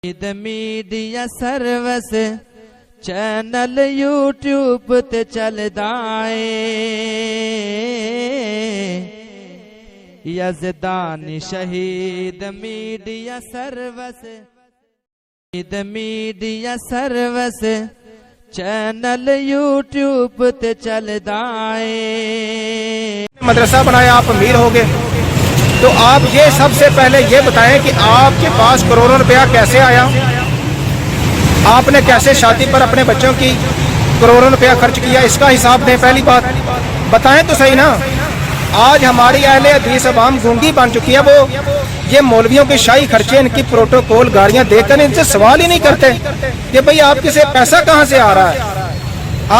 Media service channel YouTube تے چلدا اے یزدان شہید میڈیا سروس چینل یوٹیوب تے چلدا اے۔ مدرسہ بنایا، آپ امیر ہو گئے، تو آپ یہ سب سے پہلے یہ بتائیں کہ آپ کے پاس کروڑوں روپیہ کیسے آیا، آپ نے کیسے شادی پر اپنے بچوں کی کروڑوں روپیہ خرچ کیا، اس کا حساب دیں۔ پہلی بات بتائیں تو صحیح نا۔ آج ہماری اہل حدیث عوام گونگی بن چکی ہے، وہ یہ مولویوں کے شاہی خرچے، ان کی پروٹوکول گاڑیاں دیکھ کر ان سے سوال ہی نہیں کرتے کہ بھئی آپ کے سے پیسہ کہاں سے آ رہا ہے۔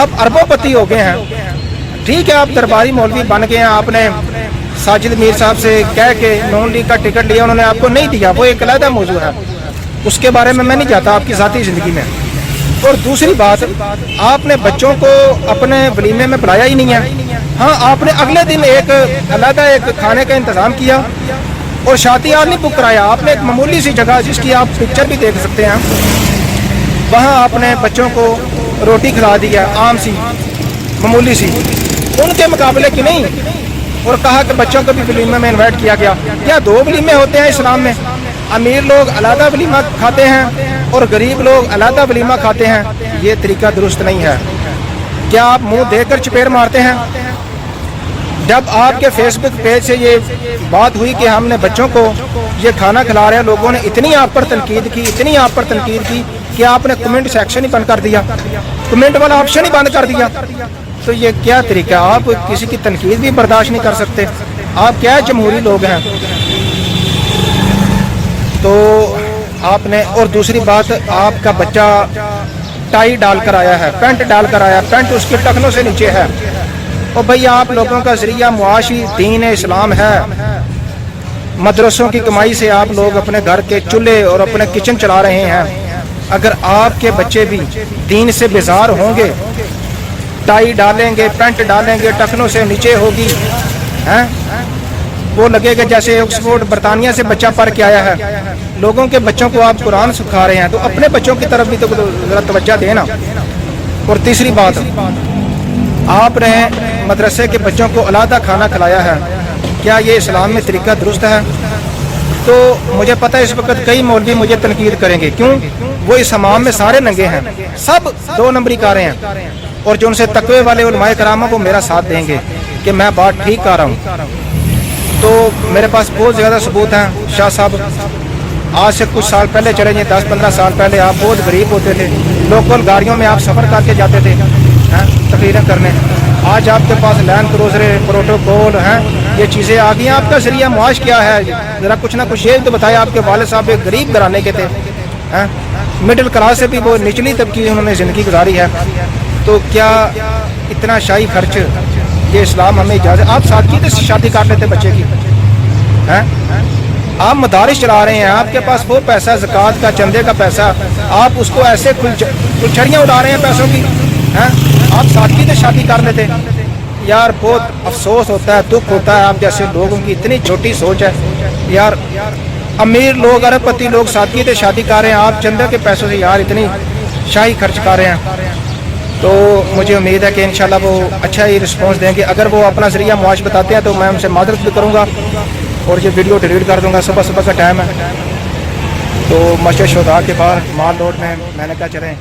آپ اربوں پتی ہو گئے ہیں، ٹھیک ہے، آپ درباری مولوی بن گئے ہیں، آپ نے ساجد میر صاحب سے کہہ کے نون لیگ کا ٹکٹ لیا، انہوں نے آپ کو نہیں دیا، وہ ایک علیحدہ موضوع ہے، اس کے بارے میں نہیں جاتا آپ کی ذاتی زندگی میں۔ اور دوسری بات، آپ نے بچوں کو اپنے ولیمے میں بلایا ہی نہیں ہے۔ ہاں، آپ نے اگلے دن ایک علیحدہ ایک کھانے کا انتظام کیا اور شادی ہال نہیں بک کرایا، آپ نے ایک معمولی سی جگہ جس کی آپ پکچر بھی دیکھ سکتے ہیں، وہاں آپ نے بچوں کو روٹی کھلا دیا، عام سی معمولی سی، ان کے مقابلے کی نہیں، اور کہا کہ بچوں کو بھی ولیمے میں انوائٹ کیا گیا۔ کیا دو ولیمے ہوتے ہیں اسلام میں؟ امیر لوگ علیحدہ ولیمہ کھاتے ہیں اور غریب لوگ علیحدہ ولیمہ کھاتے ہیں، یہ طریقہ درست نہیں ہے۔ کیا آپ منہ دے کر چپیڑ مارتے ہیں؟ جب آپ کے فیس بک پیج سے یہ بات ہوئی کہ ہم نے بچوں کو یہ کھانا کھلا رہے ہیں، لوگوں نے اتنی آپ پر تنقید کی کہ آپ نے کمنٹ سیکشن ہی بند کر دیا، کمنٹ والا آپشن ہی بند کر دیا۔ تو یہ کیا طریقہ ہے؟ آپ کسی کی تنقید بھی برداشت نہیں کر سکتے، آپ کیا جمہوری لوگ ہیں؟ تو آپ نے، اور دوسری بات، آپ کا بچہ ٹائی ڈال کر آیا ہے، پینٹ ڈال کر آیا، پینٹ اس کے ٹخنوں سے نیچے ہے، اور بھئی آپ لوگوں کا ذریعہ معاشی دین اسلام ہے، مدرسوں کی کمائی سے آپ لوگ اپنے گھر کے چولہے اور اپنے کچن چلا رہے ہیں۔ اگر آپ کے بچے بھی دین سے بیزار ہوں گے، ٹائی ڈالیں گے، پینٹ ڈالیں گے، ٹخنوں سے نیچے ہوگی، وہ لگے گا جیسے آکسفورڈ برطانیہ سے بچہ پڑھ کے آیا ہے۔ لوگوں کے بچوں کو آپ قرآن سکھا رہے ہیں، تو اپنے بچوں کی طرف بھی تو ذرا توجہ دینا۔ اور تیسری بات، آپ نے مدرسے کے بچوں کو علیحدہ کھانا کھلایا ہے، کیا یہ اسلام میں طریقہ درست ہے؟ تو مجھے پتہ ہے اس وقت کئی مولوی مجھے تنقید کریں گے، کیوں؟ وہ اس حمام میں سارے ننگے ہیں، سب دو نمبری کارے ہیں، اور جو ان سے تقوی والے علماء کرام ہیں وہ میرا ساتھ دیں گے کہ میں بات ٹھیک کر رہا ہوں۔ تو میرے پاس بہت زیادہ ثبوت ہیں۔ شاہ صاحب آج سے کچھ سال پہلے چلے جائیں، 10-15 سال پہلے آپ بہت غریب ہوتے تھے، لوکل گاڑیوں میں آپ سفر کر کے جاتے تھے تقریریں کرنے۔ آج آپ کے پاس لینڈ کروزر، پروٹوکول ہیں، یہ چیزیں آ گئی ہیں۔ آپ کا ذریعہ معاش کیا ہے؟ ذرا کچھ نہ کچھ یہ تو بتایا۔ آپ کے والد صاحب ایک غریب گھرانے کے تھے، مڈل کلاس سے بھی وہ نچلی طبقے انہوں نے زندگی گزاری ہے، تو کیا اتنا شاہی خرچ یہ اسلام ہمیں اجازت؟ آپ سادگی سے شادی کر لیتے بچے کی، آپ مدارس چلا رہے ہیں، آپ کے پاس وہ پیسہ زکوٰۃ کا، چندے کا پیسہ، آپ اس کو ایسے کلچڑیاں اڑا رہے ہیں پیسوں کی، آپ سادگی سے شادی کر لیتے۔ یار بہت افسوس ہوتا ہے، دکھ ہوتا ہے، آپ جیسے لوگوں کی اتنی چھوٹی سوچ ہے۔ یار امیر لوگ، ارب پتی لوگ سادگی سے شادی کر رہے ہیں، آپ چندے کے پیسوں سے یار اتنی شاہی خرچ کر رہے ہیں۔ تو مجھے امید ہے کہ انشاءاللہ وہ اچھا ہی رسپانس دیں گے۔ اگر وہ اپنا ذریعہ معاش بتاتے ہیں تو میں ان سے معذرت بھی کروں گا اور یہ ویڈیو ڈیلیٹ کر دوں گا۔ صبح کا ٹائم ہے، تو مسجد شہداء کے باہر مال روڈ میں نے کہا چلیں